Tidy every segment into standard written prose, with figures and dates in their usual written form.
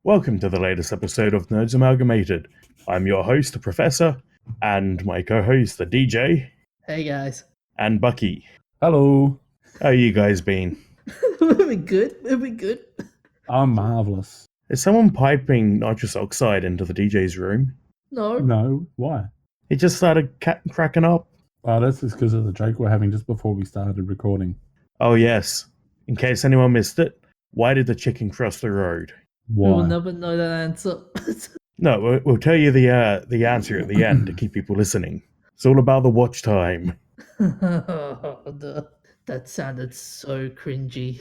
Welcome to the latest episode of Nerds Amalgamated. I'm your host, the Professor, and my co-host, the DJ. Hey guys. And Bucky. Hello. How you guys been? We've been good. I'm marvellous. Is someone piping nitrous oxide into the DJ's room? No, why? It just started cracking up. Oh, that's just because of the joke we're having just before we started recording. Oh yes. In case anyone missed it, why did the chicken cross the road? Why? We will never know that answer. No, we'll tell you the answer at the end to keep people listening. It's all about the watch time. That sounded so cringy.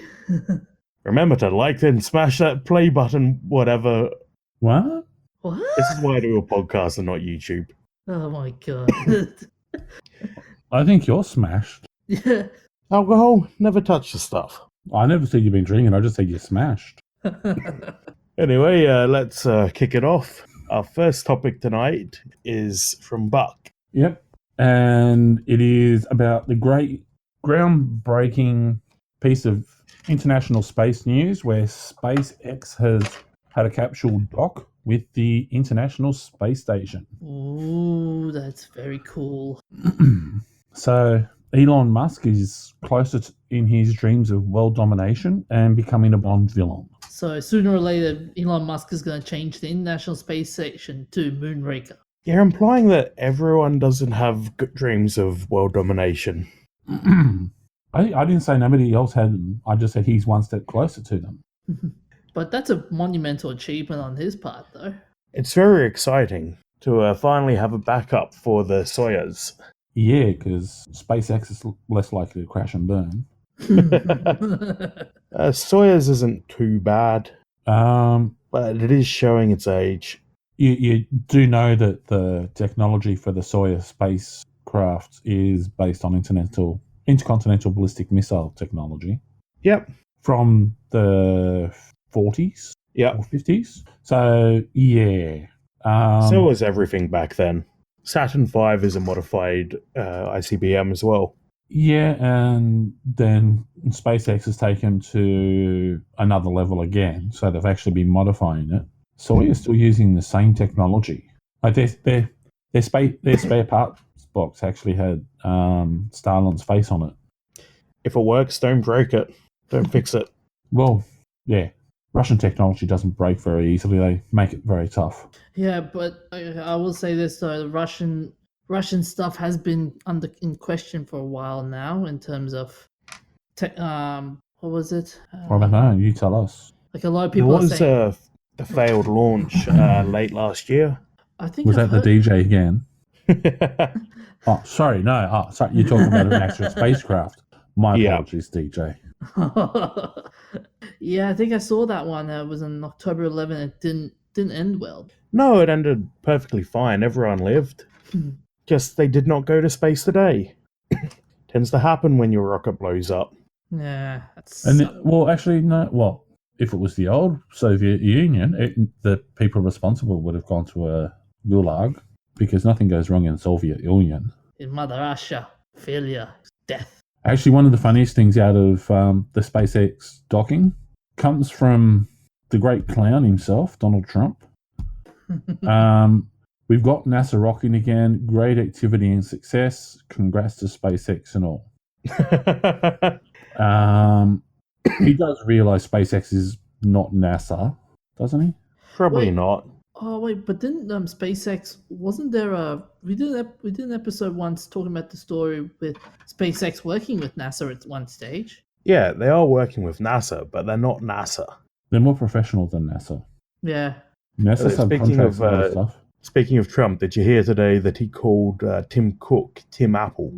Remember to like and smash that play button, whatever. What? What? This is why I do a podcast and not YouTube. Oh my god. I think you're smashed. Yeah. Alcohol, never touch the stuff. I never said you've been drinking, I just said you're smashed. Anyway, let's kick it off. Our first topic tonight is from Buck. Yep. And it is about the great groundbreaking piece of international space news where SpaceX has had a capsule dock with the International Space Station. Ooh, that's very cool. So Elon Musk is closer in his dreams of world domination and becoming a Bond villain. So sooner or later, Elon Musk is going to change the International Space Station to Moonraker. You're implying that everyone doesn't have good dreams of world domination. I didn't say nobody else had them. I just said he's one step closer to them. But that's a monumental achievement on his part, though. It's very exciting to finally have a backup for the Soyuz. Yeah, because SpaceX is less likely to crash and burn. Soyuz isn't too bad, but it is showing its age. You do know that the technology for the Soyuz spacecraft is based on intercontinental ballistic missile technology. Yep. From the 40s? Yep. Or 50s? So, yeah. So was everything back then. Saturn V is a modified ICBM as well. Yeah, and then SpaceX has taken to another level again, so they've actually been modifying it. Soyuz still using the same technology. Like their spare parts box actually had Stalin's face on it. If it works, don't break it. Don't fix it. Well, yeah. Russian technology doesn't break very easily. They make it very tough. Yeah, but I will say this though: the Russian stuff has been in question for a while now in terms of what was it? I don't know. You tell us. Like a lot of people are saying the failed launch late last year. I think was that the DJ again? Oh, sorry, no. Oh, sorry, you're talking about an actual spacecraft. My apologies, DJ. Yeah, I think I saw that one. It was on October 11. It didn't end well. No, it ended perfectly fine. Everyone lived. Just they did not go to space today. Tends to happen when your rocket blows up. Yeah. Actually, no. Well, if it was the old Soviet Union, the people responsible would have gone to a gulag because nothing goes wrong in the Soviet Union. In Mother Russia, failure, death. Actually, one of the funniest things out of the SpaceX docking comes from the great clown himself, Donald Trump. We've got NASA rocking again. Great activity and success. Congrats to SpaceX and all. He does realize SpaceX is not NASA, doesn't he? Probably not. Oh wait, but didn't SpaceX? Wasn't there we did an episode once talking about the story with SpaceX working with NASA at one stage? Yeah, they are working with NASA, but they're not NASA. They're more professional than NASA. Yeah. NASA subcontracts a lot of stuff. Speaking of Trump, did you hear today that he called Tim Cook Tim Apple?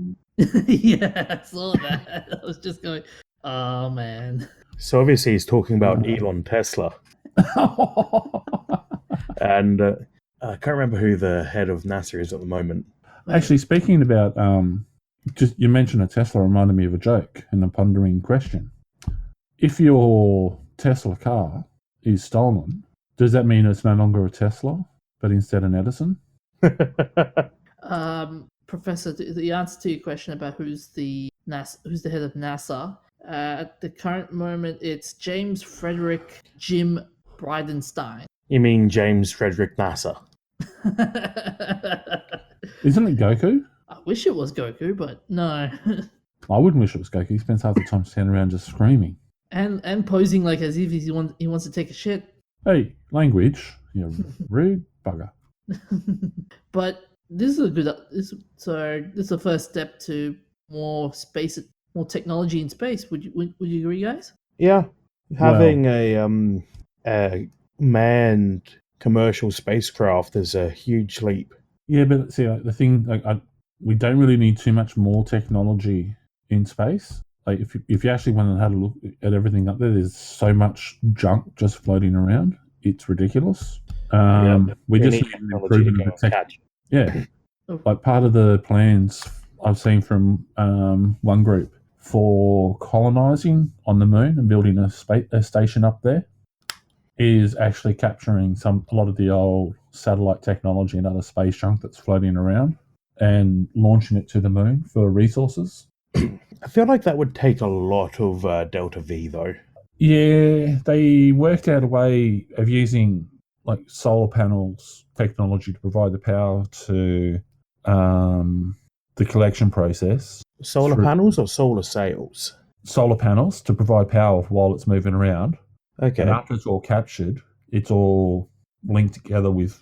Yeah, I saw that. I was just going, oh man. So obviously he's talking about Elon Tesla. And I can't remember who the head of NASA is at the moment. Actually, speaking about, just you mentioned a Tesla reminded me of a joke and a pondering question. If your Tesla car is stolen, does that mean it's no longer a Tesla, but instead an Edison? Professor, the answer to your question about who's the head of NASA, at the current moment, it's James Frederick Jim Bridenstine. You mean James Frederick NASA? Isn't it Goku? I wish it was Goku, but no. I wouldn't wish it was Goku. He spends half the time standing around just screaming. and posing like as if he wants to take a shit. Hey, language, you rude bugger. But this is a good. This is the first step to more space, more technology in space. Would you agree, guys? Yeah, having a manned commercial spacecraft is a huge leap. Yeah, but see, like, the thing, we don't really need too much more technology in space. Like, if you actually went and had a look at everything up there, there's so much junk just floating around. It's ridiculous. We just need an improvement of the tech. Yeah, like part of the plans I've seen from one group for colonizing on the moon and building a station up there is actually capturing a lot of the old satellite technology and other space junk that's floating around and launching it to the moon for resources. I feel like that would take a lot of Delta V, though. Yeah, they worked out a way of using like solar panels technology to provide the power to the collection process. Solar panels or solar sails? Solar panels to provide power while it's moving around. Okay. And after it's all captured, it's all linked together with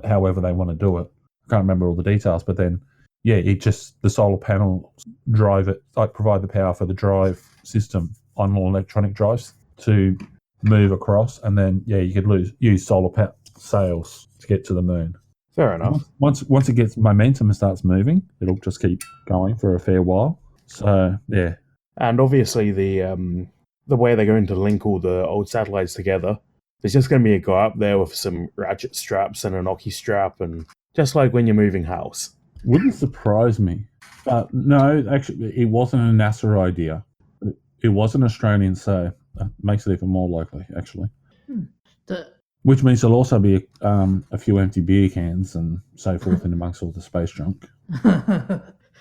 however they want to do it. I can't remember all the details, but then, yeah, the solar panels drive it, like provide the power for the drive system on all electronic drives to move across, and then, yeah, you could use solar sails to get to the moon. Fair enough. Once it gets momentum and starts moving, it'll just keep going for a fair while. So, yeah. And obviously the way they're going to link all the old satellites together, there's just going to be a guy up there with some ratchet straps and an ocky strap, and just like when you're moving house. Wouldn't surprise me. But no, actually, it wasn't a NASA idea. It was an Australian, so that makes it even more likely, actually. Which means there'll also be a few empty beer cans and so forth in amongst all the space junk.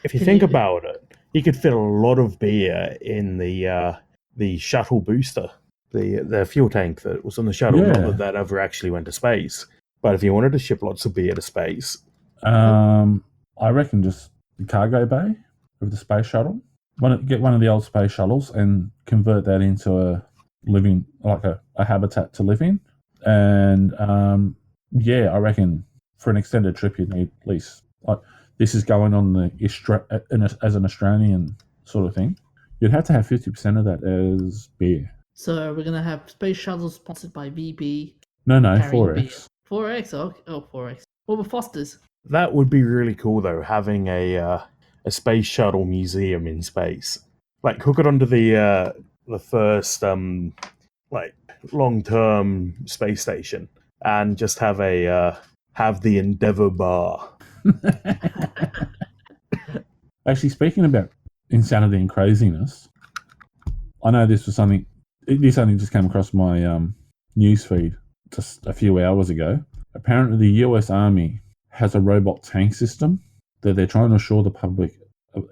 If you think about it, you could fit a lot of beer in the shuttle booster, the fuel tank that was on the shuttle, not that ever actually went to space. But if you wanted to ship lots of beer to space, I reckon just the cargo bay of the space shuttle. Get one of the old space shuttles and convert that into a living, like a habitat to live in. And I reckon for an extended trip you'd need at least, like, this is going on as an Australian sort of thing. You'd have to have 50% of that as beer. So we're gonna have space shuttles sponsored by VB. No, 4X. 4X. Oh, 4X. What about Foster's? That would be really cool, though, having a space shuttle museum in space. Like, hook it onto the first long-term space station, and just have the Endeavour bar. Actually, speaking about insanity and craziness, I know this was something. This only just came across my news feed just a few hours ago. Apparently, the US Army has a robot tank system that they're trying to assure the public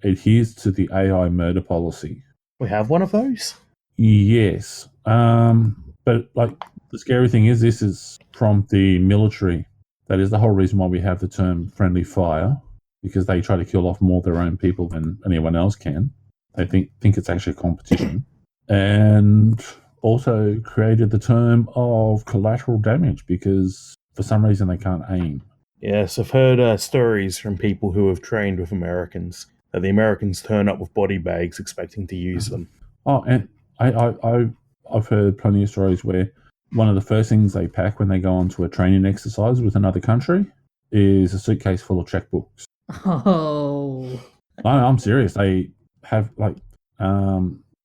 adheres to the AI murder policy. We have one of those? Yes. But like the scary thing is this is from the military. That is the whole reason why we have the term friendly fire, because they try to kill off more of their own people than anyone else can. They think it's actually a competition. And also created the term of collateral damage because for some reason they can't aim. Yes, I've heard stories from people who have trained with Americans that the Americans turn up with body bags expecting to use them. Oh, and I've heard plenty of stories where one of the first things they pack when they go onto a training exercise with another country is a suitcase full of checkbooks. Oh, I'm serious. They have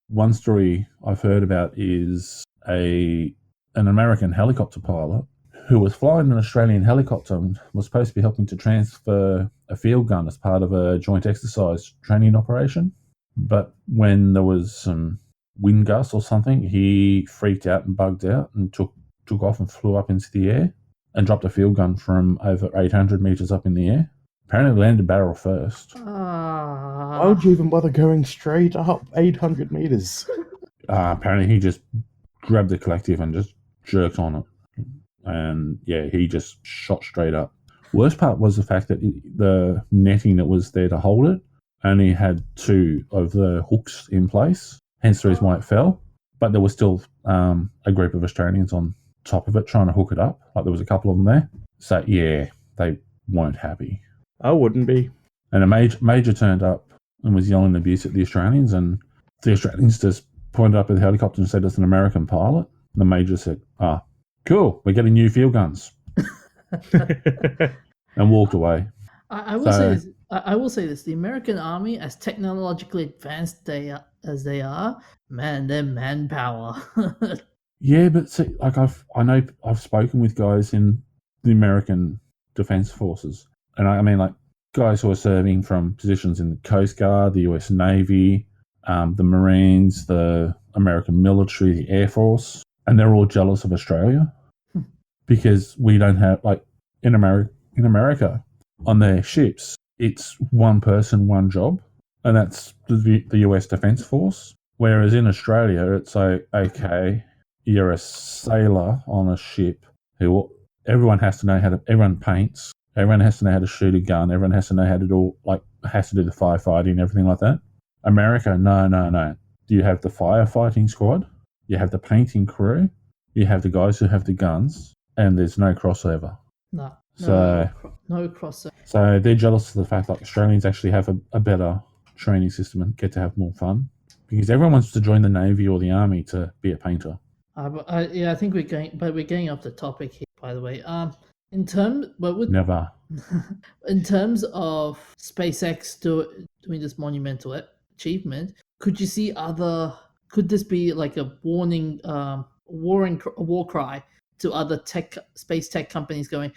one story I've heard about is an American helicopter pilot who was flying an Australian helicopter and was supposed to be helping to transfer a field gun as part of a joint exercise training operation. But when there was some wind gusts or something, he freaked out and bugged out and took off and flew up into the air and dropped a field gun from over 800 meters up in the air. Apparently landed barrel first. Why would you even bother going straight up 800 meters? Apparently he just grabbed the collective and just jerked on it. and yeah, he just shot straight up. Worst part was the fact that the netting that was there to hold it only had 2 of the hooks in place, hence the reason why it fell. But there was still a group of Australians on top of it trying to hook it up. Like there was a couple of them there. So yeah, they weren't happy. I wouldn't be. And a major turned up and was yelling abuse at the Australians, and the Australians just pointed up at the helicopter and said it's an American pilot. And the major said, cool, we're getting new field guns. And walked away. I will say this: the American Army, as technologically advanced as they are, man, their manpower. Yeah, but see, like I know I've spoken with guys in the American Defense Forces, and I mean like guys who are serving from positions in the Coast Guard, the US Navy, the Marines, the American military, the Air Force, and they're all jealous of Australia because we don't have, like, in America on their ships, it's one person, one job, and that's the US Defense Force. Whereas in Australia, it's like, okay, you're a sailor on a ship who everyone has to know everyone paints, everyone has to know how to shoot a gun, everyone has to know how to do, has to do the firefighting, everything like that. America, no. You have the firefighting squad, you have the painting crew, you have the guys who have the guns, and there's no crossover. No crossover. So they're jealous of the fact that Australians actually have a better training system and get to have more fun, because everyone wants to join the Navy or the Army to be a painter. I think we're getting off the topic here. By the way, Never. In terms of SpaceX doing this monumental achievement, could this be like a war cry to other space tech companies going,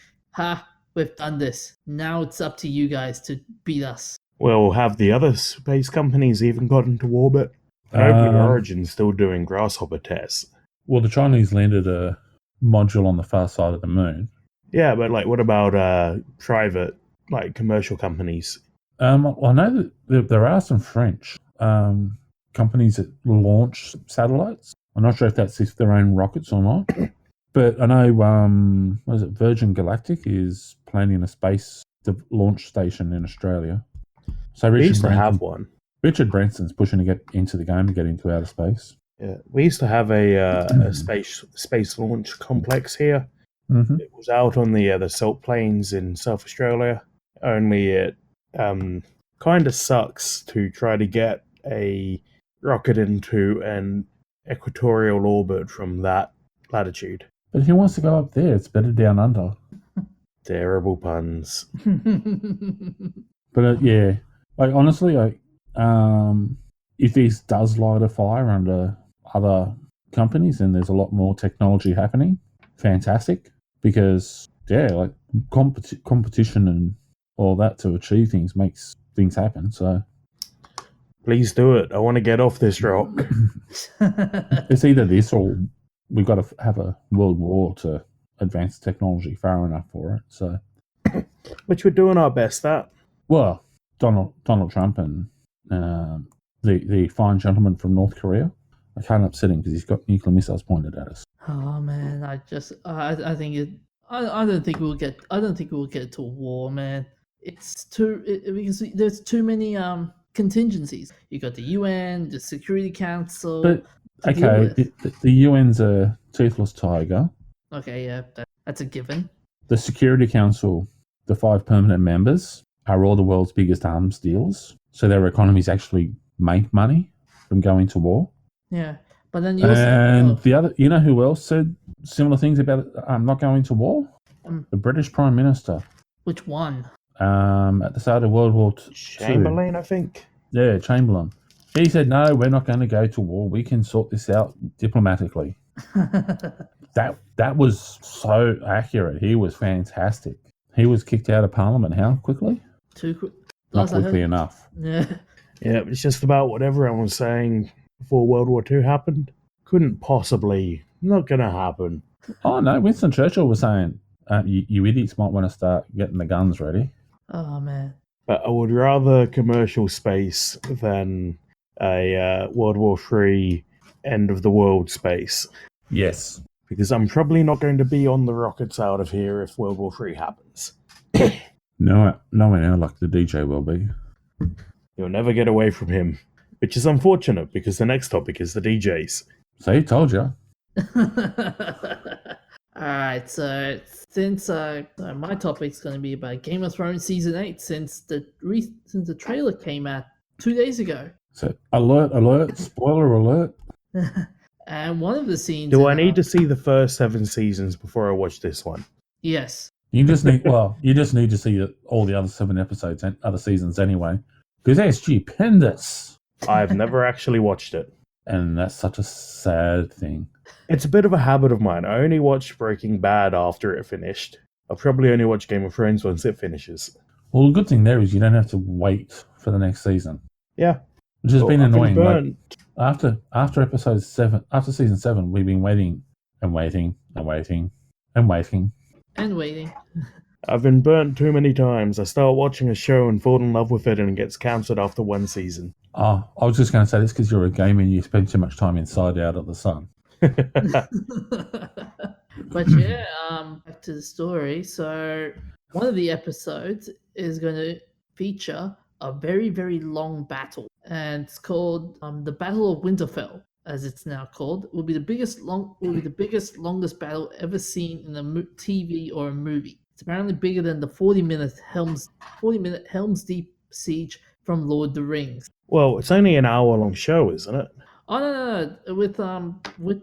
we've done this. Now it's up to you guys to beat us. Well, have the other space companies even got into orbit? I know Blue Origin's still doing grasshopper tests. Well, the Chinese landed a module on the far side of the moon. Yeah, but like, what about private, like commercial companies? I know that there are some French companies that launch satellites. I'm not sure if that's their own rockets or not. But I know, Virgin Galactic is planning a space launch station in Australia. So we used to have one. Richard Branson's pushing to get into the game and get into outer space. Yeah, we used to have a space launch complex here. Mm-hmm. It was out on the salt plains in South Australia. Only it kind of sucks to try to get a rocket into an equatorial orbit from that latitude. But who wants to go up there? It's better down under. Terrible puns. But yeah, like honestly, if this does light a fire under other companies, then there's a lot more technology happening. Fantastic, because yeah, like competition and all that to achieve things makes things happen. So please do it. I want to get off this rock. It's either this or we've got to have a world war to advance technology far enough for it. So, which we're doing our best at. Well, Donald Trump and the fine gentleman from North Korea. I can't upset him because he's got nuclear missiles pointed at us. Oh man, I don't think we'll get to a war, man. It's because there's too many contingencies. You got the UN, the Security Council. But okay, the UN's a toothless tiger. Okay, yeah, that's a given. The Security Council, the 5 permanent members, are all the world's biggest arms dealers. So their economies actually make money from going to war. Yeah, but then the other, you know who else said similar things about not going to war? The British Prime Minister. Which one? At the start of World War II. Chamberlain, I think. Yeah, Chamberlain. He said, no, we're not going to go to war. We can sort this out diplomatically. That was so accurate. He was fantastic. He was kicked out of Parliament how quickly? Too quick. Not quickly enough. Yeah. Yeah, it's just about what everyone was saying before World War II happened. Couldn't possibly. Not going to happen. Oh, no. Winston Churchill was saying, you idiots might want to start getting the guns ready. Oh, man. But I would rather commercial space than a World War III end of the world space. Yes. because I'm probably not going to be on the rockets out of here if World War III happens. No one like the DJ will be. You'll never get away from him, which is unfortunate because the next topic is the DJs. So he told you. Alright, so since my topic's going to be about Game of Thrones Season 8, since the trailer came out 2 days ago. So alert, spoiler alert. And one of the scenes... Do I need to see the first 7 seasons before I watch this one? Yes. You just need to see all the other 7 episodes and other seasons anyway, because they're stupendous. I've never actually watched it. And that's such a sad thing. It's a bit of a habit of mine. I only watched Breaking Bad after it finished. I'll probably only watch Game of Thrones once it finishes. Well, the good thing there is you don't have to wait for the next season. Yeah. Which has been annoying. Like, after episode 7, after season 7, we've been waiting and waiting and waiting and waiting. And waiting. I've been burnt too many times. I start watching a show and fall in love with it and it gets cancelled after 1 season. I was just going to say this because you're a gamer and you spend too much time inside out of the sun. But yeah, back to the story. So one of the episodes is going to feature a very, very long battle, and it's called the Battle of Winterfell, as it's now called. It will be the biggest, longest battle ever seen in a TV or a movie. It's apparently bigger than the 40-minute Helms Deep siege from Lord of the Rings. Well, it's only an hour-long show, isn't it? Oh no! With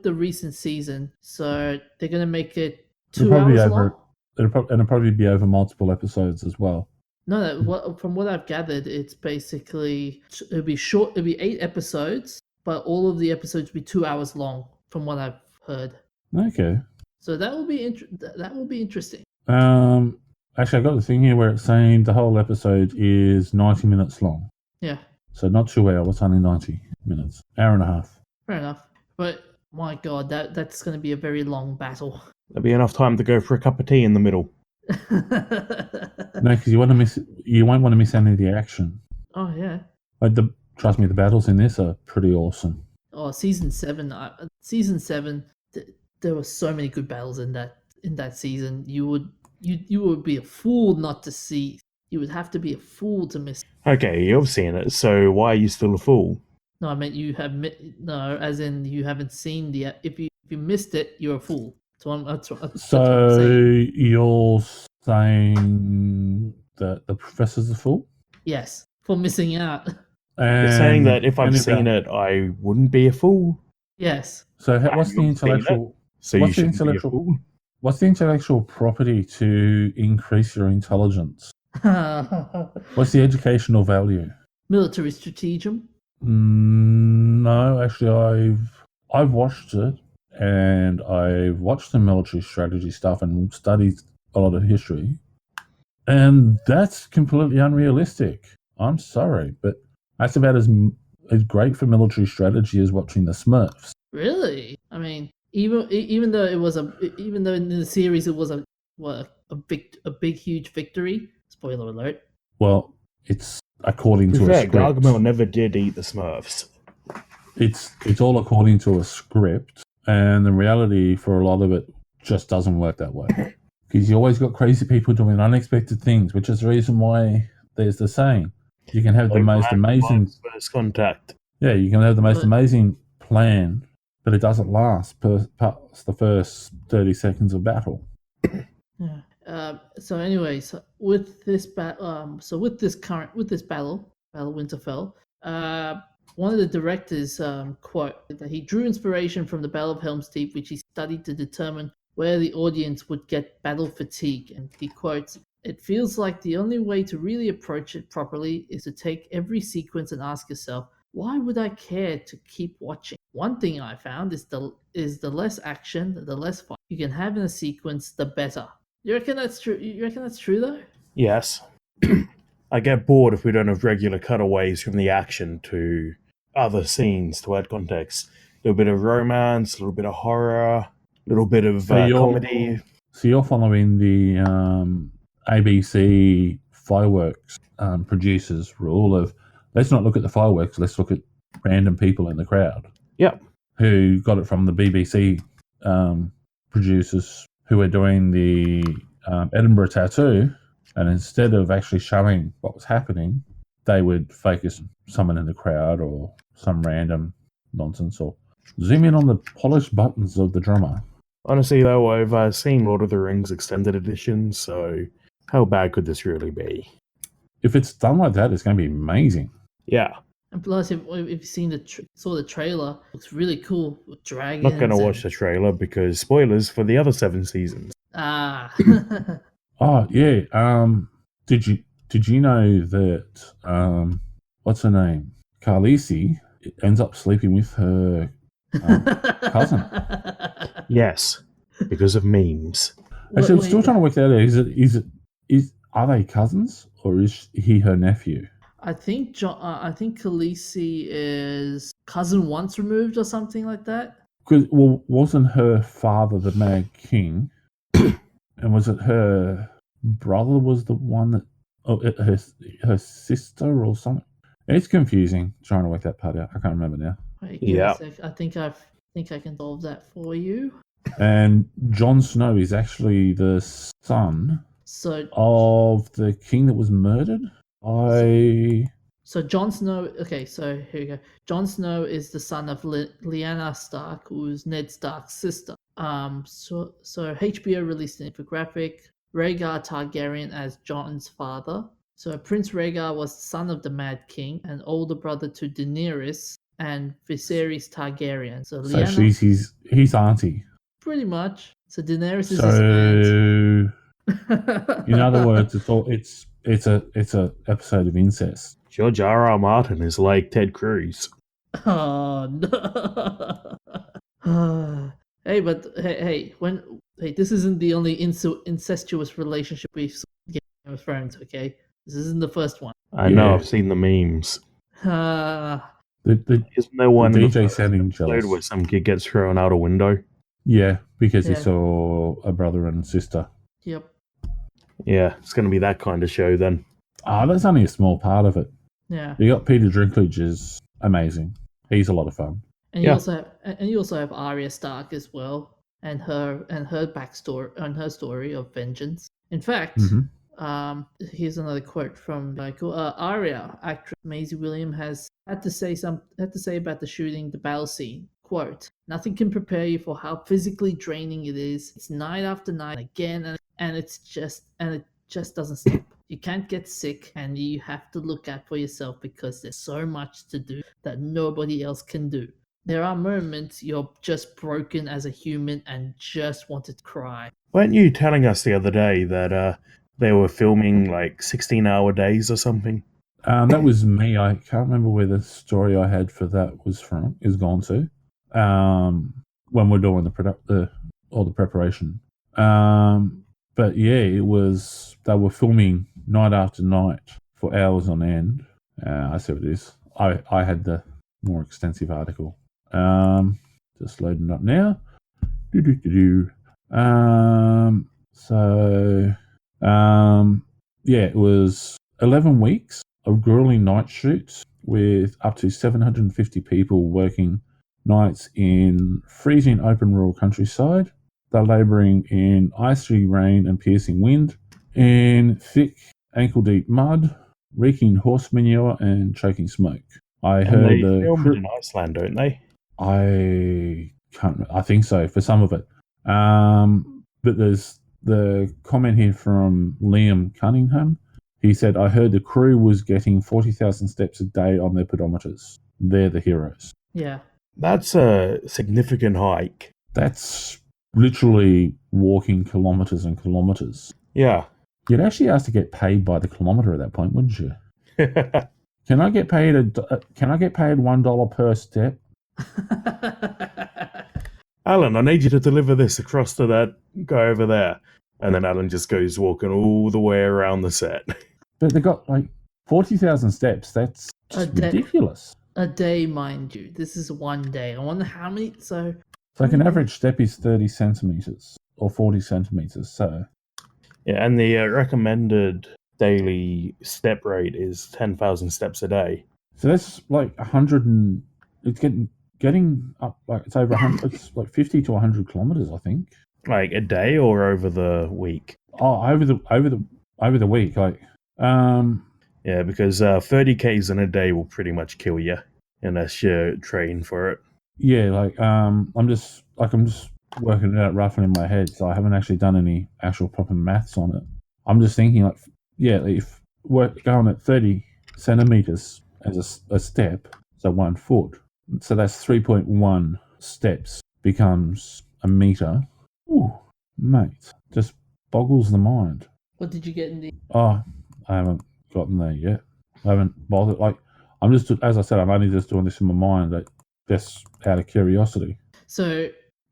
the recent season, so they're gonna make it 2 hours long. It'll probably be over multiple episodes as well. No, from what I've gathered, it's basically it'll be short. It'll be 8 episodes, but all of the episodes will be 2 hours long, from what I've heard. Okay. So that will be interesting. Actually, I got the thing here where it's saying the whole episode is 90 minutes long. Yeah. So not 2 hours, only 90 minutes, hour and a half. Fair enough. But my God, that's going to be a very long battle. There'll be enough time to go for a cup of tea in the middle. No, because you won't want to miss any of the action. Oh yeah. Like trust me, the battles in this are pretty awesome. Oh, season 7. There were so many good battles in that season. You would be a fool not to see. You would have to be a fool to miss. Okay, you've seen it, so why are you still a fool? No, I meant you have no, as in you haven't seen the. If you missed it, you're a fool. That's what I'm saying. You're saying that the professor's a fool? Yes, for missing out. You're saying that if I've seen it, I wouldn't be a fool? Yes. So what's the intellectual? So you shouldn't be a fool? What's the intellectual property to increase your intelligence? What's the educational value? Military stratagem. No, actually, I've watched it, and I've watched the military strategy stuff and studied a lot of history, and that's completely unrealistic. I'm sorry, but that's about as great for military strategy as watching the Smurfs. Really? I mean, even though in the series it was a big huge victory. Spoiler alert. Well, it's according to a script. Gargamel never did eat the Smurfs. It's all according to a script, and the reality for a lot of it just doesn't work that way. Because you always got crazy people doing unexpected things, which is the reason why there's the saying. You can have the most amazing first contact. Yeah, you can have the most amazing plan, but it doesn't last past the first 30 seconds of battle. Yeah. So anyways, with this battle, Battle Winterfell, one of the directors quote that he drew inspiration from the Battle of Helms Deep, which he studied to determine where the audience would get battle fatigue, and he quotes, "It feels like the only way to really approach it properly is to take every sequence and ask yourself, why would I care to keep watching? One thing I found is the less action, the less fun you can have in a sequence, the better." You reckon that's true? You reckon that's true though? Yes. I get bored if we don't have regular cutaways from the action to other scenes to add context. A little bit of romance, a little bit of horror, a little bit of comedy. So you're following the ABC fireworks producers rule of, let's not look at the fireworks, let's look at random people in the crowd. Yep. Who got it from the BBC producers who were doing the Edinburgh tattoo, and instead of actually showing what was happening, they would focus someone in the crowd or some random nonsense, or zoom in on the polished buttons of the drummer. Honestly, though, I've seen Lord of the Rings extended edition, so how bad could this really be? If it's done like that, it's going to be amazing. Yeah. And plus, if you've seen saw the trailer, it looks really cool with dragons. Not going to watch the trailer because spoilers for the other 7 seasons. Ah. Oh yeah. Did you know that what's her name? Khaleesi ends up sleeping with her cousin. Yes, because of memes. Actually, I'm still trying to work that out. Are they cousins or is he her nephew? I think Khaleesi is cousin once removed or something like that. Because wasn't her father the Mad King, and was it her brother was the one that her sister or something? It's confusing trying to work that part out. I can't remember now. Wait, Yeah. I think I can solve that for you. And Jon Snow is actually the son of the king that was murdered. So Jon Snow. Okay, so here we go. Jon Snow is the son of Lyanna Stark, who's Ned Stark's sister. So HBO released an infographic. Rhaegar Targaryen as Jon's father. So Prince Rhaegar was the son of the Mad King, and older brother to Daenerys and Viserys Targaryen. So Lyanna, his auntie. Pretty much. So Daenerys is his aunt. In other words, it's a episode of incest. George R.R. Martin is like Ted Cruz. Oh no! Hey, this isn't the only incestuous relationship we've seen in Game of Thrones. Okay, this isn't the first one. I know. I've seen the memes. Isn't there one DJ sounding jealous where some kid gets thrown out a window? Yeah, because he saw a brother and sister. Yep. Yeah, it's going to be that kind of show then. That's only a small part of it. Yeah. You got Peter Dinklage is amazing. He's a lot of fun. And you also have Arya Stark as well, and her backstory and her story of vengeance. In fact, here's another quote from Arya actress Maisie Williams has had to say about the shooting, the battle scene. Quote: "Nothing can prepare you for how physically draining it is. It's night after night again, and it just doesn't stop. You can't get sick, and you have to look out for yourself because there's so much to do that nobody else can do. There are moments you're just broken as a human and just want to cry." Weren't you telling us the other day that they were filming like 16-hour days or something? That was me. I can't remember where the story I had for that is gone to. When we're doing all the preparation. But yeah, it was, they were filming night after night for hours on end. I see what it is. I had the more extensive article. Just loading up now. Yeah, it was 11 weeks of grueling night shoots with up to 750 people working nights in freezing open rural countryside. They're labouring in icy rain and piercing wind, in thick ankle-deep mud, reeking horse manure and choking smoke. I heard they film it in Iceland, don't they? I think so for some of it. But there's the comment here from Liam Cunningham. He said, "I heard the crew was getting 40,000 steps a day on their pedometers. They're the heroes." Yeah. That's a significant hike. That's literally walking kilometers and kilometers. Yeah. You'd actually ask to get paid by the kilometer at that point, wouldn't you? Can I get paid $1 per step? Alan, I need you to deliver this across to that guy over there. And then Alan just goes walking all the way around the set. But they got like 40,000 steps. That's just ridiculous. A day, mind you. This is one day. I wonder how many. So like an average step is 30 centimeters or 40 centimeters. So yeah, and the recommended daily step rate is 10,000 steps a day. So that's like 100 and it's getting up like it's over 100. It's like 50 to 100 kilometers, I think. Like a day or over the week? Oh, over the week, like Yeah, because 30 Ks in a day will pretty much kill you unless you train for it. yeah, like I'm just working it out roughly in my head, so I haven't actually done any actual proper maths on it. I'm just thinking, like, yeah, if we're going at 30 centimeters as a step, so 1 foot, so that's 3.1 steps becomes a meter. Ooh, mate, just boggles the mind. What did you get in the? Oh, I haven't gotten there yet. I haven't bothered. Like, I'm just, as I said, I'm only just doing this in my mind, like, just out of curiosity. So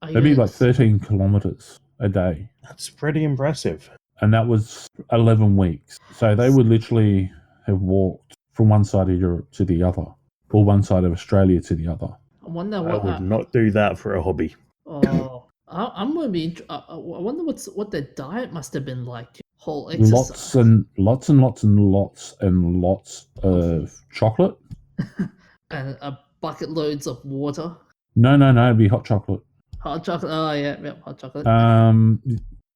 It'd be like 13 kilometers a day. That's pretty impressive. And that was 11 weeks. So they would literally have walked from one side of Europe to the other, or one side of Australia to the other. I wonder I what. would not do that for a hobby. Oh, I'm gonna be. I wonder what their diet must have been like. Whole exercise. Lots of chocolate. And bucket loads of water. No, it'd be hot chocolate. Hot chocolate. Oh yeah, hot chocolate.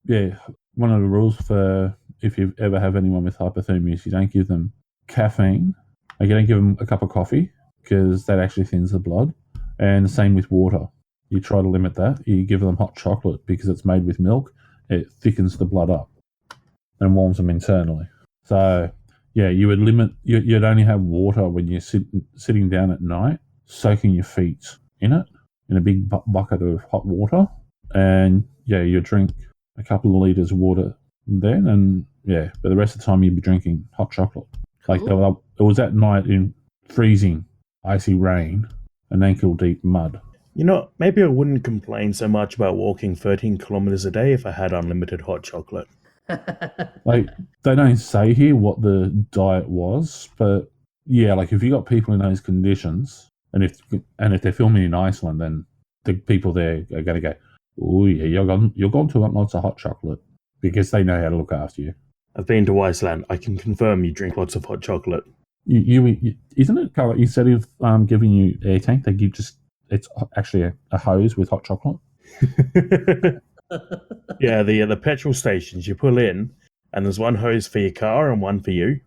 Yeah. One of the rules for if you ever have anyone with hypothermia is you don't give them caffeine. Like, you don't give them a cup of coffee because that actually thins the blood. And the same with water. You try to limit that. You give them hot chocolate because it's made with milk. It thickens the blood up and warms them internally. So, yeah, you would limit. You'd only have water when you're sitting down at night, soaking your feet in it, in a big bucket of hot water. And, yeah, you drink a couple of litres of water then. And, yeah, but the rest of the time you'd be drinking hot chocolate. Like, Cool. it was at night in freezing, icy rain and ankle-deep mud. You know, maybe I wouldn't complain so much about walking 13 kilometers a day if I had unlimited hot chocolate. Like, they don't say here what the diet was, but yeah, like if you got people in those conditions, and if they're filming in Iceland, then the people there are going to go, "Oh yeah, you're going to want lots of hot chocolate," because they know how to look after you. I've been to Iceland. I can confirm you drink lots of hot chocolate. You isn't it kind of, instead of giving you air tank, they give it's actually a hose with hot chocolate. Yeah, the petrol stations you pull in, and there's one hose for your car and one for you.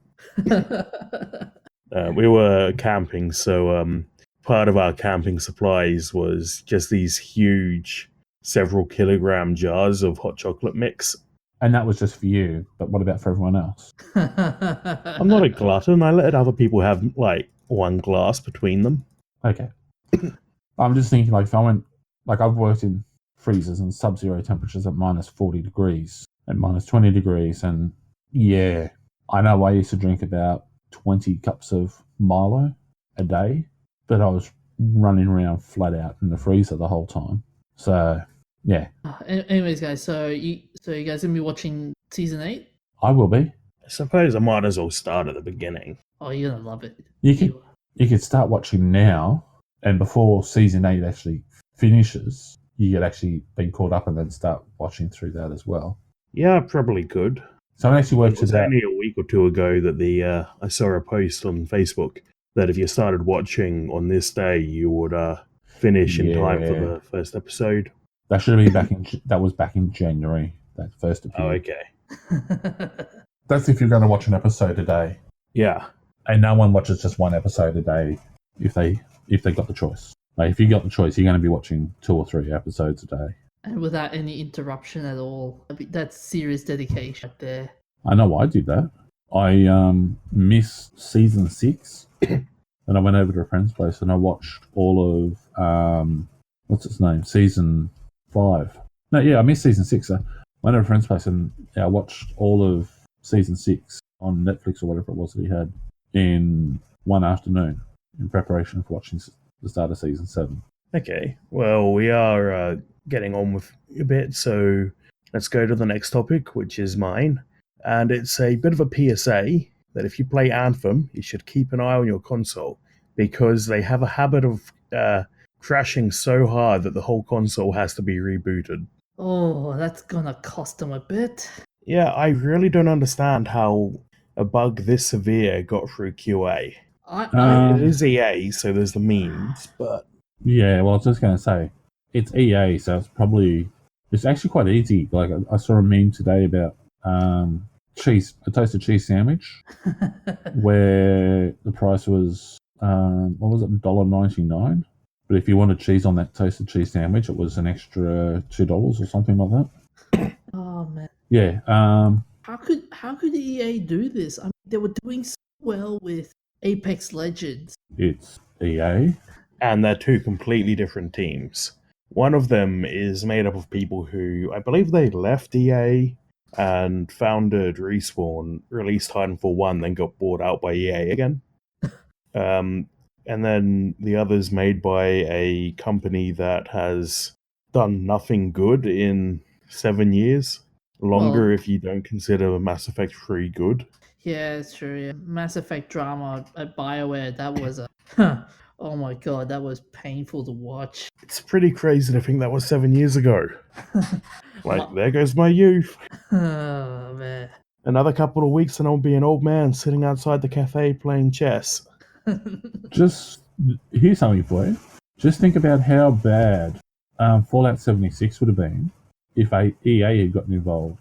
We were camping, so part of our camping supplies was just these huge, several kilogram jars of hot chocolate mix. And that was just for you, but what about for everyone else? I'm not a glutton. I let other people have like one glass between them. Okay. I'm just thinking, like, if I went, like, I've worked in freezers and sub-zero temperatures at minus 40 degrees and minus 20 degrees, and yeah, I know I used to drink about 20 cups of Milo a day, but I was running around flat out in the freezer the whole time. So yeah. Anyways, guys, so you guys gonna be watching season 8? I will be. I suppose I might as well start at the beginning. Oh, you're gonna love it. You could start watching now, and before season 8 actually finishes, you could actually be caught up and then start watching through that as well. Yeah, I probably could. So I actually worked It was today. only a week or two ago that I saw a post on Facebook that if you started watching on this day, you would finish in time for the first episode. That should have been that was back in January, that first appeared. Oh, okay. That's if you're going to watch an episode a day. Yeah. And no one watches just one episode a day if they got the choice. Like, if you got the choice, you're going to be watching 2 or 3 episodes a day. And without any interruption at all. That's serious dedication right there. I know I did that. I missed season 6, and I went over to a friend's place and I watched all of what's its name, season 5. No, yeah, I missed season 6. I went over to a friend's place and I watched all of season 6 on Netflix or whatever it was that he had in one afternoon in preparation for watching the start of season 7. Okay. Well, we are getting on with a bit, so let's go to the next topic, which is mine. And it's a bit of a PSA that if you play Anthem, you should keep an eye on your console, because they have a habit of crashing so hard that the whole console has to be rebooted. Oh, that's gonna cost them a bit. Yeah, I really don't understand how a bug this severe got through QA. It is EA, so there's the memes, but... Yeah, well, I was just going to say, it's EA, so it's probably It's actually quite easy. Like I saw a meme today about a toasted cheese sandwich, where the price was what was it, $1.99. But if you wanted cheese on that toasted cheese sandwich, it was an extra $2 or something like that. Oh man. Yeah. How could EA do this? I mean, they were doing so well with Apex Legends. It's EA. And they're two completely different teams. One of them is made up of people who, I believe they left EA and founded Respawn, released Titanfall 1, then got bought out by EA again. And then the other's made by a company that has done nothing good in 7 years. Longer if you don't consider Mass Effect 3 good. Yeah, it's true. Yeah. Mass Effect drama at BioWare, that was oh my god, that was painful to watch. It's pretty crazy to think that was 7 years ago. There goes my youth. Oh, man. Another couple of weeks and I'll be an old man sitting outside the cafe playing chess. Just, here's something for you. Just think about how bad Fallout 76 would have been if EA had gotten involved.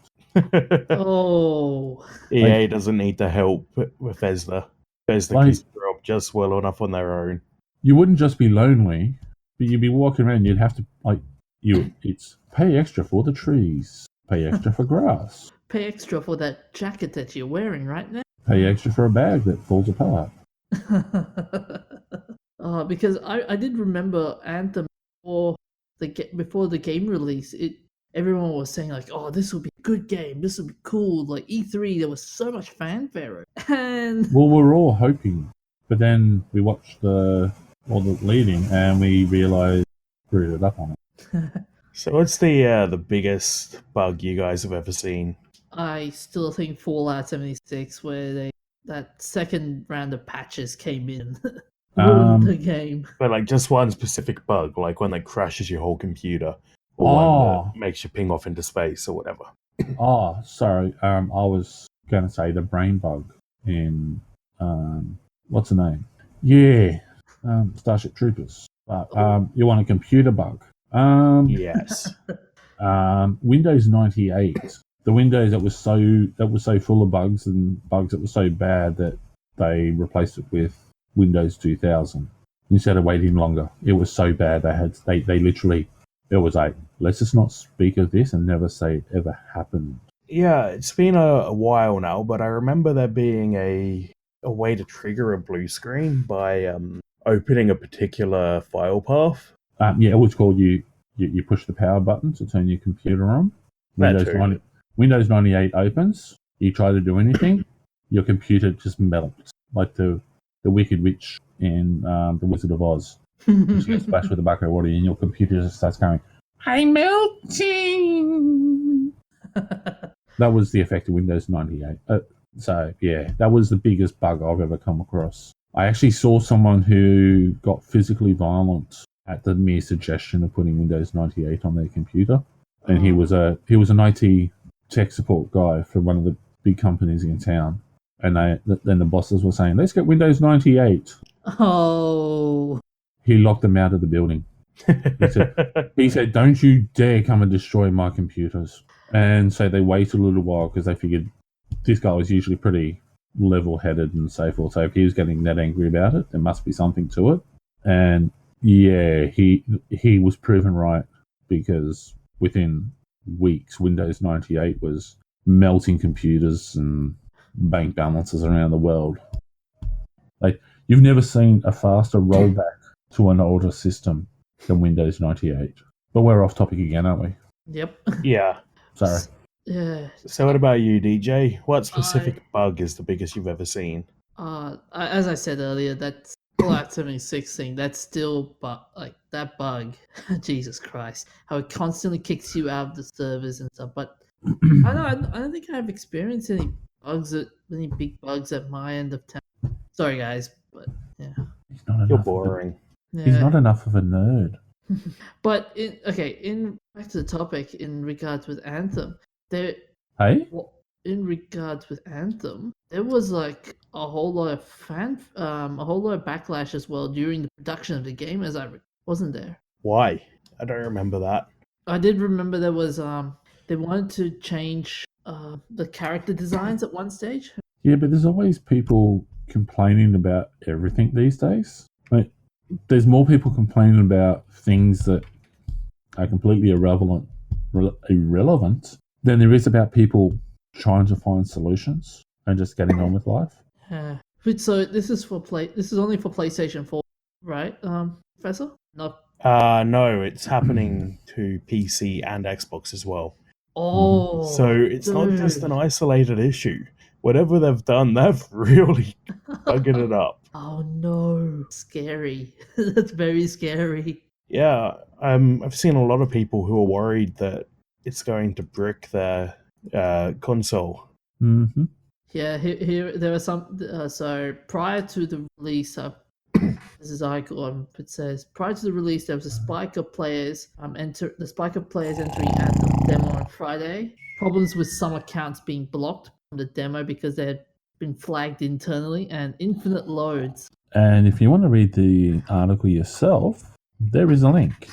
Oh. EA doesn't need to help Bethesda. Bethesda can screw up just well enough on their own. You wouldn't just be lonely, but you'd be walking around. You'd have to it's pay extra for the trees, pay extra for grass, pay extra for that jacket that you're wearing right now, pay extra for a bag that falls apart. Because I did remember Anthem before the game release. Everyone was saying like, "Oh, this will be a good game. This will be cool." Like E3, there was so much fanfare, and we're all hoping, but then we watched the leading and we realized screwed it up on it. So what's the biggest bug you guys have ever seen? I still think Fallout 76, where that second round of patches came in, ruined the game. But just one specific bug, like one that crashes your whole computer, or one that makes you ping off into space or whatever. Sorry. I was going to say the brain bug in what's the name? Yeah, Starship Troopers. You want a computer bug? Yes. Windows 98. The Windows that was so full of bugs and bugs that were so bad that they replaced it with Windows 2000 instead of waiting longer. It was so bad they literally, it was like, let's just not speak of this and never say it ever happened. Yeah, it's been a while now, but I remember there being a way to trigger a blue screen by opening a particular file path. It was called you push the power button to turn your computer on. Windows 98 opens. You try to do anything, your computer just melts like the Wicked Witch in The Wizard of Oz. She gets splashed with a bucket of water, and your computer just starts going, "I'm melting." That was the effect of Windows 98. So yeah, that was the biggest bug I've ever come across. I actually saw someone who got physically violent at the mere suggestion of putting Windows 98 on their computer, and he was an IT tech support guy for one of the big companies in town, and then the bosses were saying, "Let's get Windows 98." Oh. He locked them out of the building. He said, "Don't you dare come and destroy my computers." And so they waited a little while because they figured this guy was usually pretty level-headed and so forth. So if he was getting that angry about it, there must be something to it. And yeah, he was proven right, because within weeks, Windows 98 was melting computers and bank balances around the world. Like, you've never seen a faster rollback to an older system than Windows 98. But we're off topic again, aren't we? Yep. Yeah. Sorry. Yeah. So what about you, DJ? What specific bug is the biggest you've ever seen? As I said earlier, that Fallout 76 thing, that's still that bug. Jesus Christ. How it constantly kicks you out of the servers and stuff. But I don't think I've experienced any big bugs at my end of town. Sorry guys, but yeah. You're boring. He's not enough of a nerd. But back to the topic in regards with Anthem, there was like a whole lot of backlash as well during the production of the game, wasn't there? Why? I don't remember that. I did remember there was they wanted to change the character designs at one stage. Yeah, but there's always people complaining about everything these days. Like, there's more people complaining about things that are completely irrelevant than there is about people trying to find solutions and just getting on with life. So this is only for PlayStation 4, right, Professor? No. No, it's happening to PC and Xbox as well. Oh, so it's not just an isolated issue. Whatever they've done, they've really buggered it up. Oh no, scary. That's very scary. Yeah, I've seen a lot of people who are worried that it's going to brick their console. Mm-hmm. Yeah, here there are some. So prior to the release, this is icon. It says prior to the release, there was a spike of players entering Anthem demo on Friday. Problems with some accounts being blocked from the demo because they had been flagged internally, and infinite loads. And if you want to read the article yourself, there is a link.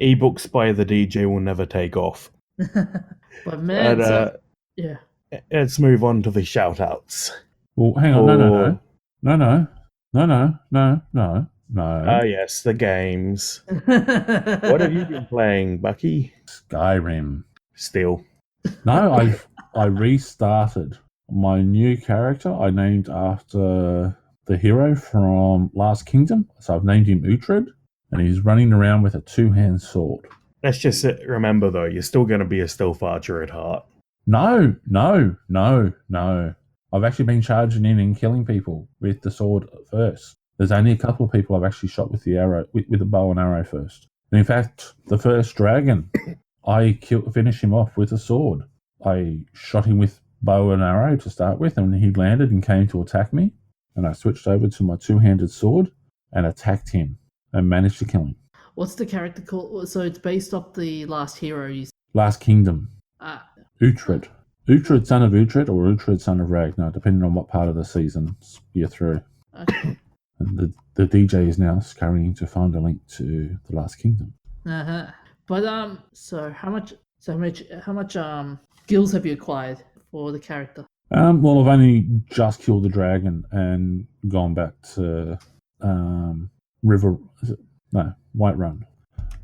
Ebooks by the DJ will never take off. But man, yeah. Let's move on to the shout-outs. Well, hang on, no. Ah, yes, the games. What have you been playing, Bucky? Skyrim. Still. No, I restarted my new character. I named after the hero from Last Kingdom. So I've named him Uhtred, and he's running around with a two-hand sword. Let's just remember, though, you're still going to be a stealth archer at heart. No. I've actually been charging in and killing people with the sword first. There's only a couple of people I've actually shot with the arrow, with the bow and arrow first. And in fact, the first dragon, I finished him off with a sword. I shot him with bow and arrow to start with, and he landed and came to attack me. And I switched over to my two-handed sword and attacked him and managed to kill him. What's the character called? So it's based off the last hero. Last Kingdom. Uhtred. Uhtred, son of Uhtred, or Uhtred, son of Ragnar, depending on what part of the season you're through. Okay. And the DJ is now scurrying to find a link to the Last Kingdom. But so how much skills have you acquired for the character? Well, I've only just killed the dragon and gone back to Whiterun.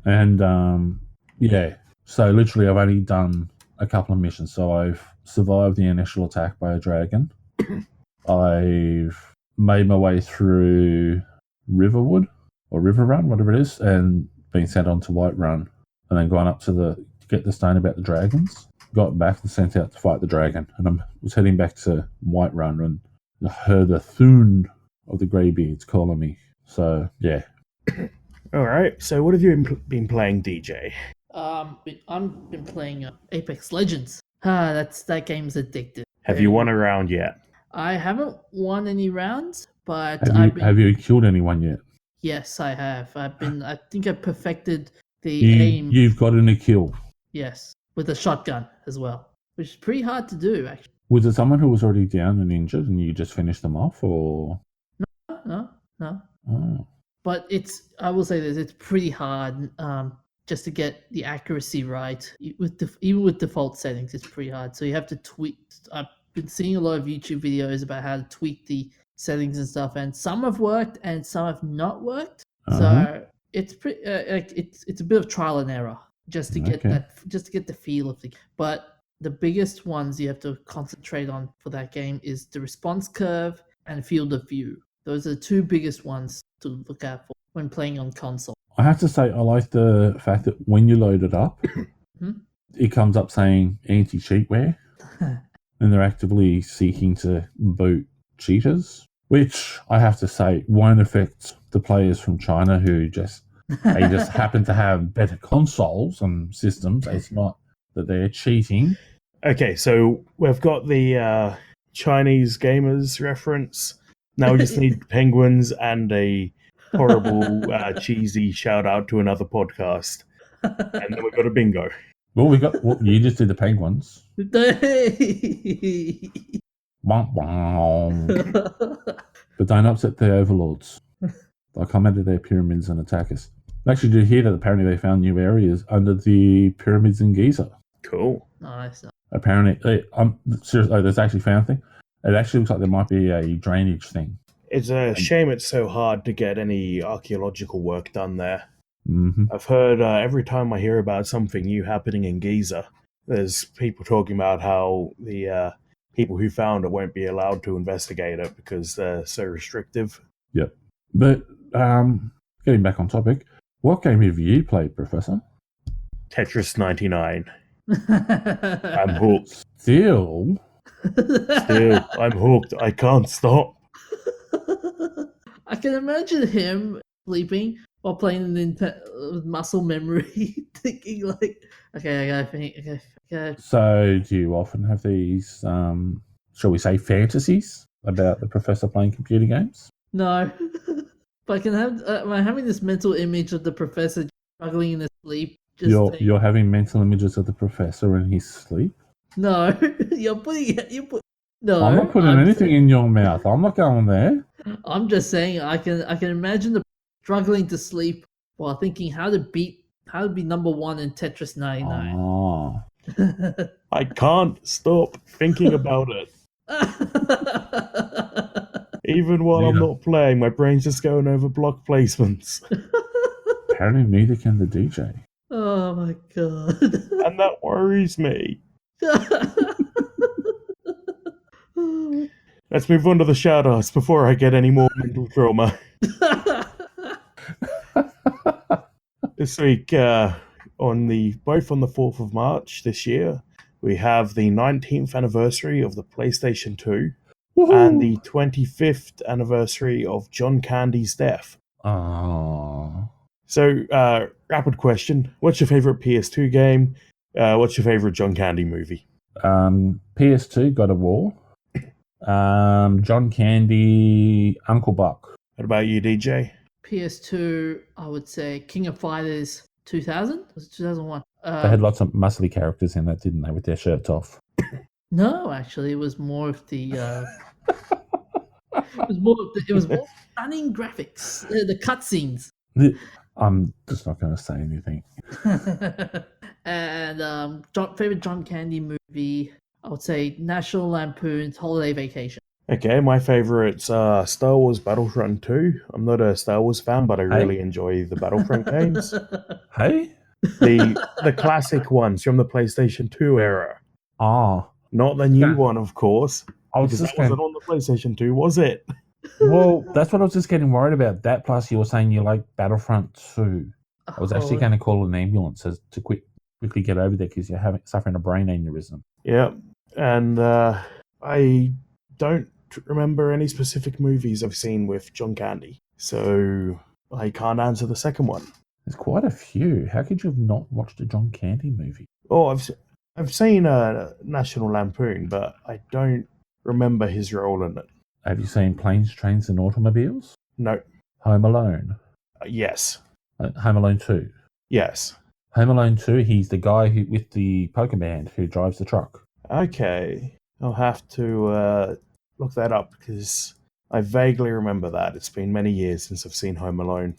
And yeah, so literally I've only done a couple of missions. So I've survived the initial attack by a dragon. I've made my way through Riverwood or Riverrun, whatever it is, and been sent on to Whiterun, and then gone up to get the stone about the dragons. Got back and sent out to fight the dragon, and I was heading back to Whiterun and I heard the Thune of the Greybeards calling me. So yeah. All right. So what have you been playing, DJ? I've been playing Apex Legends. That game's addictive. Have you won a round yet? I haven't won any rounds, but have you killed anyone yet? Yes, I have. I think I perfected the aim. You've gotten a kill. Yes, with a shotgun as well, which is pretty hard to do, actually. Was it someone who was already down and injured, and you just finished them off, or? No. Oh. But I will say this: it's pretty hard. Just to get the accuracy right, even with default settings, it's pretty hard. So you have to tweak. I've been seeing a lot of YouTube videos about how to tweak the settings and stuff, and some have worked and some have not worked. So it's pretty. It's a bit of trial and error just to get the feel of the. But the biggest ones you have to concentrate on for that game is the response curve and field of view. Those are the two biggest ones to look out for when playing on console. I have to say, I like the fact that when you load it up, it comes up saying anti-cheatware, and they're actively seeking to boot cheaters, which I have to say won't affect the players from China who just happen to have better consoles and systems. It's not that they're cheating. Okay, so we've got the Chinese gamers reference. Now we just need penguins and a horrible, cheesy shout out to another podcast, and then we've got a bingo. Well, you just did the penguins. But don't upset the overlords. They'll come out of their pyramids and attack us. I actually did hear that apparently they found new areas under the pyramids in Giza. Cool. Nice. Apparently, seriously, there's actually found a thing. It actually looks like there might be a drainage thing. It's a shame it's so hard to get any archaeological work done there. Mm-hmm. I've heard every time I hear about something new happening in Giza, there's people talking about how the people who found it won't be allowed to investigate it because they're so restrictive. Yep. But getting back on topic, what game have you played, Professor? Tetris 99. I'm hooked. Still, I'm hooked. I can't stop. I can imagine him sleeping while playing the muscle memory, thinking like, okay, I gotta think, okay. So do you often have these, shall we say, fantasies about the professor playing computer games? No, but I can have. I'm having this mental image of the professor struggling in his sleep. You're having mental images of the professor in his sleep? No, No, I'm not putting anything in your mouth. I'm not going there. I'm just saying I can imagine the struggling to sleep while thinking how to be number one in Tetris 99. Oh. I can't stop thinking about it. Even while I'm not playing, my brain's just going over block placements. Apparently neither can the DJ. Oh my god. And that worries me. Let's move on to the shout-outs before I get any more mental trauma. This week, both on the 4th of March this year, we have the 19th anniversary of the PlayStation 2 and the 25th anniversary of John Candy's death. Oh. So, rapid question. What's your favorite PS2 game? What's your favorite John Candy movie? PS2, God of War. John Candy, Uncle Buck. What about you, DJ? PS2, I would say King of Fighters 2000? Was it 2001? They had lots of muscly characters in that, didn't they, with their shirts off? No, actually, it was more of the... it was more stunning graphics. The cutscenes. I'm just not going to say anything. And favorite John Candy movie, I would say National Lampoon's Holiday Vacation. Okay, my favorite's Star Wars Battlefront 2. I'm not a Star Wars fan, but I really enjoy the Battlefront games. Hey? The classic ones from the PlayStation 2 era. Ah. Not the new one, of course. Because that wasn't on the PlayStation 2, was it? Well, that's what I was just getting worried about. That plus you were saying you like Battlefront 2. I was actually going to call an ambulance to quickly get over there because you're suffering a brain aneurysm. Yeah, and I don't remember any specific movies I've seen with John Candy, so I can't answer the second one. There's quite a few. How could you have not watched a John Candy movie? Oh, I've seen National Lampoon, but I don't remember his role in it. Have you seen Planes, Trains and Automobiles? No. Home Alone? Yes. Home Alone 2? Yes. Home Alone 2, he's the guy with the poker band who drives the truck. Okay. I'll have to look that up because I vaguely remember that. It's been many years since I've seen Home Alone.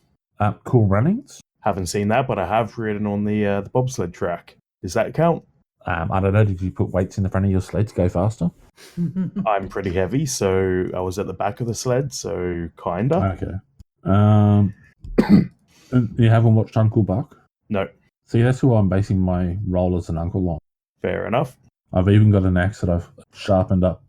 Cool Runnings? Haven't seen that, but I have ridden on the bobsled track. Does that count? I don't know. Did you put weights in the front of your sled to go faster? I'm pretty heavy, so I was at the back of the sled, so kinda. Okay. You haven't watched Uncle Buck? No. See, that's who I'm basing my role as an uncle on. Fair enough. I've even got an axe that I've sharpened up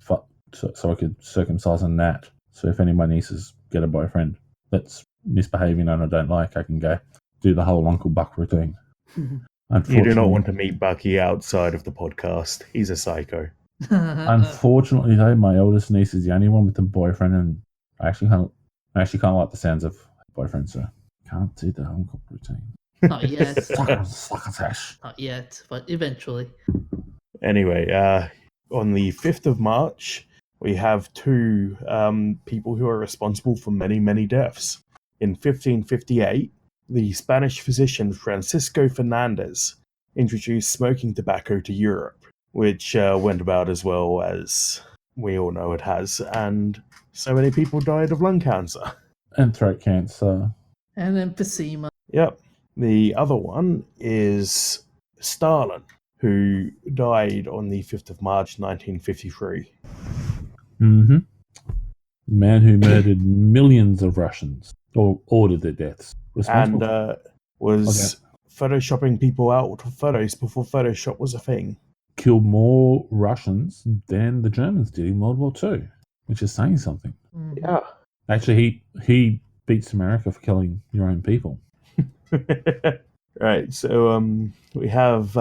so I could circumcise a gnat. So if any of my nieces get a boyfriend that's misbehaving and I don't like, I can go do the whole Uncle Buck routine. You do not want to meet Bucky outside of the podcast. He's a psycho. Unfortunately, though, my eldest niece is the only one with a boyfriend, and I actually kind of like the sounds of boyfriend, so can't do the uncle routine. Not yet. Succotash. Not yet, but eventually. Anyway, on the 5th of March, we have two people who are responsible for many, many deaths. In 1558, the Spanish physician Francisco Fernandez introduced smoking tobacco to Europe, which went about as well as we all know it has, and so many people died of lung cancer. And throat cancer. And emphysema. Yep. The other one is Stalin, who died on the 5th of March 1953. Mm-hmm. The man who murdered millions of Russians, or ordered their deaths. And Okay. photoshopping people out of photos before Photoshop was a thing. Killed more Russians than the Germans did in World War II, which is saying something. Mhm. Yeah. Actually, he beats America for killing your own people. Right, so we have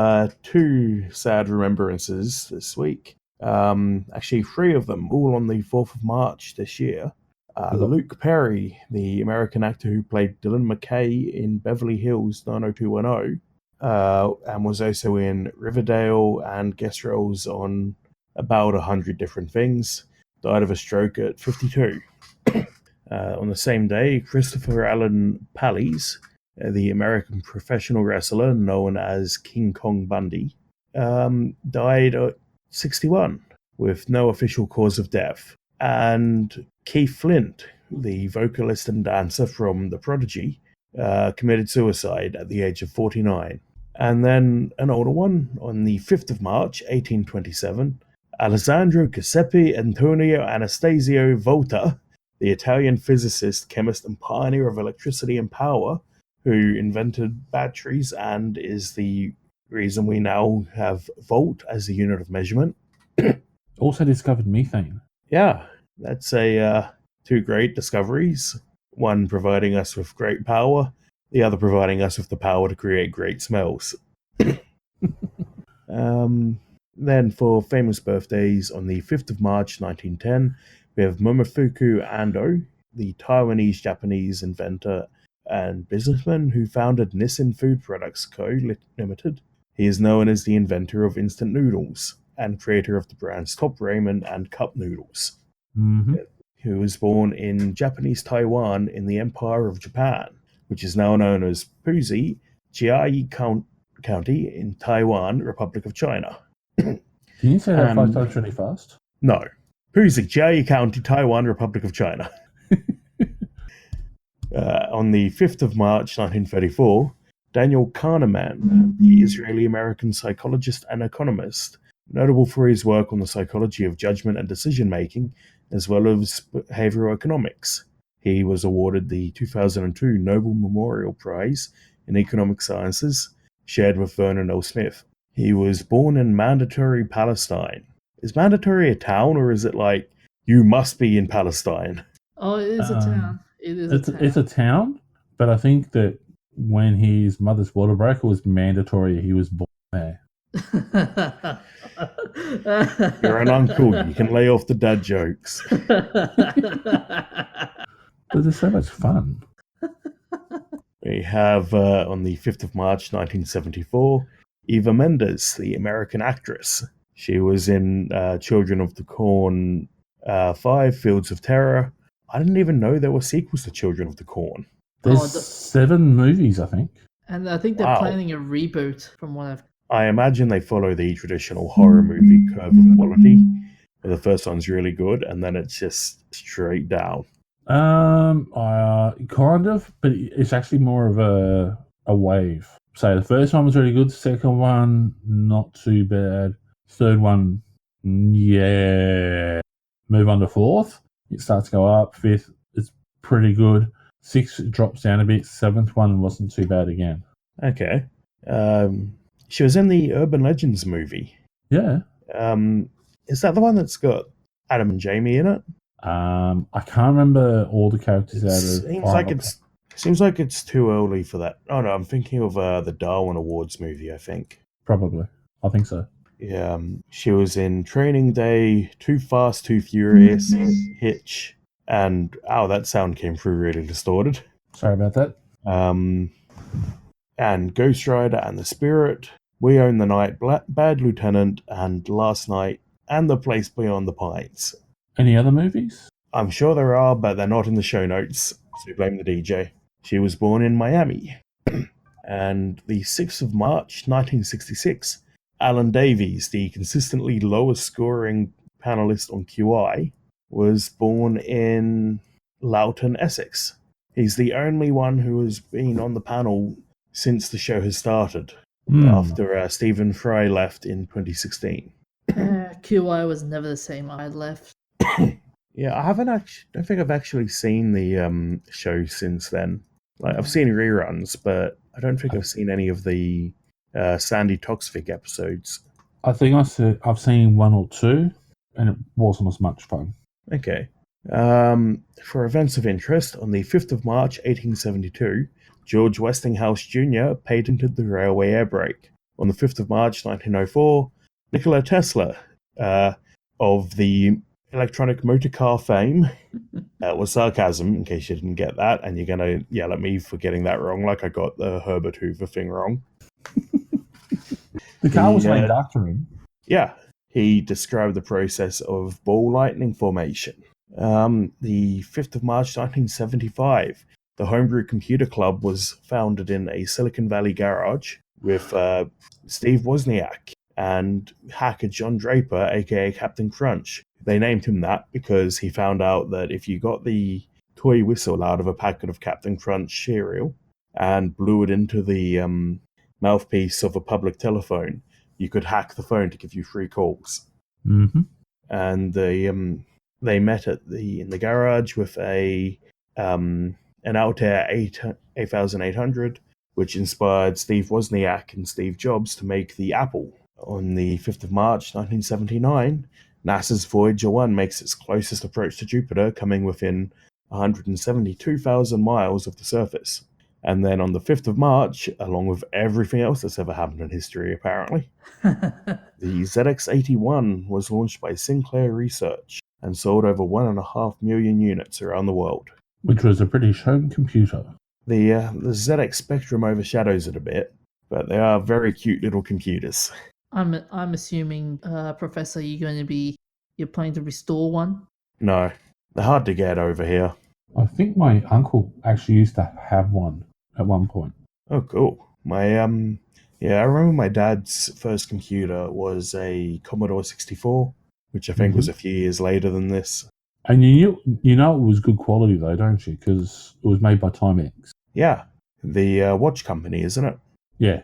2 sad remembrances this week. Actually, 3 of them, all on the 4th of March this year. Luke Perry, the American actor who played Dylan McKay in Beverly Hills 90210, and was also in Riverdale and guest roles on about 100 different things, died of a stroke at 52. On the same day, Christopher Allen Pallies, the American professional wrestler known as King Kong Bundy, died at 61 with no official cause of death. And Keith Flint, the vocalist and dancer from The Prodigy, committed suicide at the age of 49. And then an older one, on the 5th of March, 1827, Alessandro Giuseppe Antonio Anastasio Volta, the Italian physicist, chemist, and pioneer of electricity and power, who invented batteries and is the reason we now have volt as the unit of measurement. Also discovered methane. Yeah, that's 2 great discoveries. One providing us with great power, the other providing us with the power to create great smells. Then for famous birthdays, on the 5th of March 1910, we have Momofuku Ando, the Taiwanese-Japanese inventor and businessman who founded Nissin Food Products Co. Limited. He is known as the inventor of instant noodles and creator of the brands Top Ramen and Cup Noodles. Mm-hmm. He was born in Japanese Taiwan in the Empire of Japan, which is now known as Puzi, Jiayi County in Taiwan, Republic of China. Can you say that 5 times really fast? No. Puzi, Jiayi County, Taiwan, Republic of China. On the 5th of March 1934, Daniel Kahneman, the Israeli-American psychologist and economist, notable for his work on the psychology of judgment and decision-making, as well as behavioral economics. He was awarded the 2002 Nobel Memorial Prize in Economic Sciences, shared with Vernon L. Smith. He was born in Mandatory, Palestine. Is Mandatory a town, or is it like, you must be in Palestine? Oh, it is a town. It's a town, but I think that when his mother's water broke, it was mandatory he was born there. You're an uncle. You can lay off the dad jokes. But they're so much fun. We have, on the 5th of March 1974, Eva Mendes, the American actress. She was in Children of the Corn 5, Fields of Terror. I didn't even know there were sequels to Children of the Corn. There's 7 movies, I think. And I think they're planning a reboot from what I've... I imagine they follow the traditional horror movie curve of quality, where the first one's really good, and then it's just straight down. Kind of, but it's actually more of a wave. So the first one was really good, second one, not too bad. Third one, yeah. Move on to fourth, it starts to go up. Fifth, it's pretty good. Sixth, it drops down a bit. Seventh one wasn't too bad again. Okay. She was in the Urban Legends movie. Yeah. Is that the one that's got Adam and Jamie in it? I can't remember all the characters Seems like it's too early for that. Oh no, I'm thinking of the Darwin Awards movie, I think. Probably. I think so. Yeah, she was in Training Day, Too Fast, Too Furious, Hitch, and that sound came through really distorted. Sorry about that. And Ghost Rider and the Spirit, We Own the Night, Bad Lieutenant, and Last Night, and The Place Beyond the Pines. Any other movies? I'm sure there are, but they're not in the show notes, so blame the DJ. She was born in Miami. And the 6th of March, 1966, Alan Davies, the consistently lowest scoring panelist on QI, was born in Loughton, Essex. He's the only one who has been on the panel since the show has started, Hmm. after Stephen Fry left in 2016. QI was never the same. I left. Yeah, I don't think I've actually seen the show since then. Like, I've seen reruns, but I don't think I've seen any of the Sandy Toksvig episodes. I think I've seen one or two, and it wasn't as much fun. Okay. For events of interest, on the 5th of March 1872, George Westinghouse Jr. patented the railway air brake. On the 5th of March 1904, Nikola Tesla, of the electronic motor car fame, was sarcasm, in case you didn't get that, and you're going to yell at me for getting that wrong, like I got the Herbert Hoover thing wrong. The car was named after him. Yeah, he described the process of ball lightning formation. The 5th of March 1975, the Homebrew Computer Club was founded in a Silicon Valley garage with Steve Wozniak and hacker John Draper, aka Captain Crunch. They named him that because he found out that if you got the toy whistle out of a packet of Captain Crunch cereal and blew it into the mouthpiece of a public telephone, you could hack the phone to give you free calls. Mm-hmm. And they met in the garage with an Altair 8800, which inspired Steve Wozniak and Steve Jobs to make the Apple. On the 5th of March 1979, NASA's Voyager 1 makes its closest approach to Jupiter, coming within 172,000 miles of the surface. And then on the 5th of March, along with everything else that's ever happened in history, apparently, the ZX81 was launched by Sinclair Research and sold over 1.5 million units around the world. Which was a British home computer. The ZX Spectrum overshadows it a bit, but they are very cute little computers. I'm assuming, Professor, you're planning to restore one? No, they're hard to get over here. I think my uncle actually used to have one at one point. Oh, cool. I remember my dad's first computer was a Commodore 64, which I think was a few years later than this. And you know it was good quality though, don't you? Because it was made by Timex. Yeah, the watch company, isn't it? Yeah.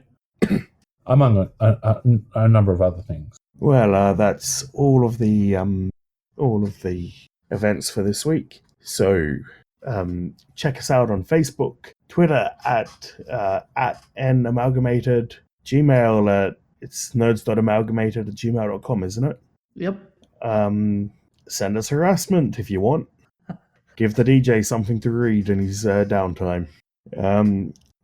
Among a number of other things. Well, that's all of the events for this week. So check us out on Facebook, Twitter at namalgamated, Gmail at it's nerds.amalgamated@gmail.com, isn't it? Yep. Send us harassment if you want. Give the DJ something to read in his downtime.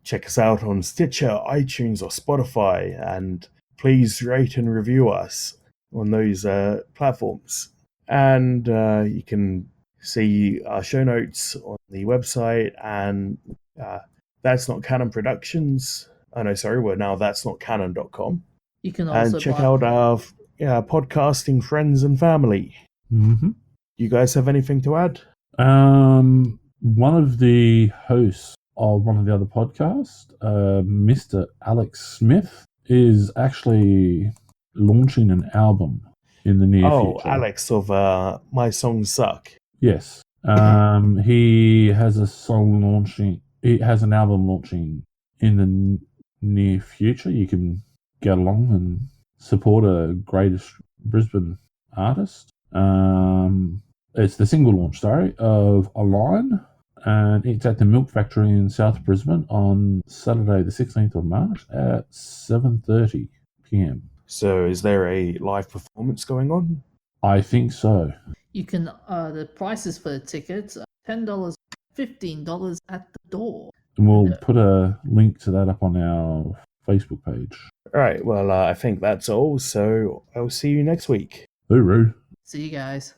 Check us out on Stitcher, iTunes, or Spotify, and please rate and review us on those platforms. And you can see our show notes on the website, and That's Not Canon Productions. Oh no, sorry, we're now that'snotcanon.com. You can also check out our podcasting friends and family. Mm-hmm. You guys have anything to add? One of the hosts of one of the other podcasts, Mr. Alex Smith, is actually launching an album in the near future. Oh, Alex of My Songs Suck. Yes. He has a song launching. He has an album launching in the near future. You can get along and support a greatest Brisbane artist. It's the single launch, of Align, and it's at the Milk Factory in South Brisbane on Saturday, the 16th of March at 7:30 p.m. So, is there a live performance going on? I think so. You can the prices for the tickets are $10, $15 at the door. And we'll put a link to that up on our Facebook page. All right. Well, I think that's all. So I'll see you next week. Hooroo. See you guys.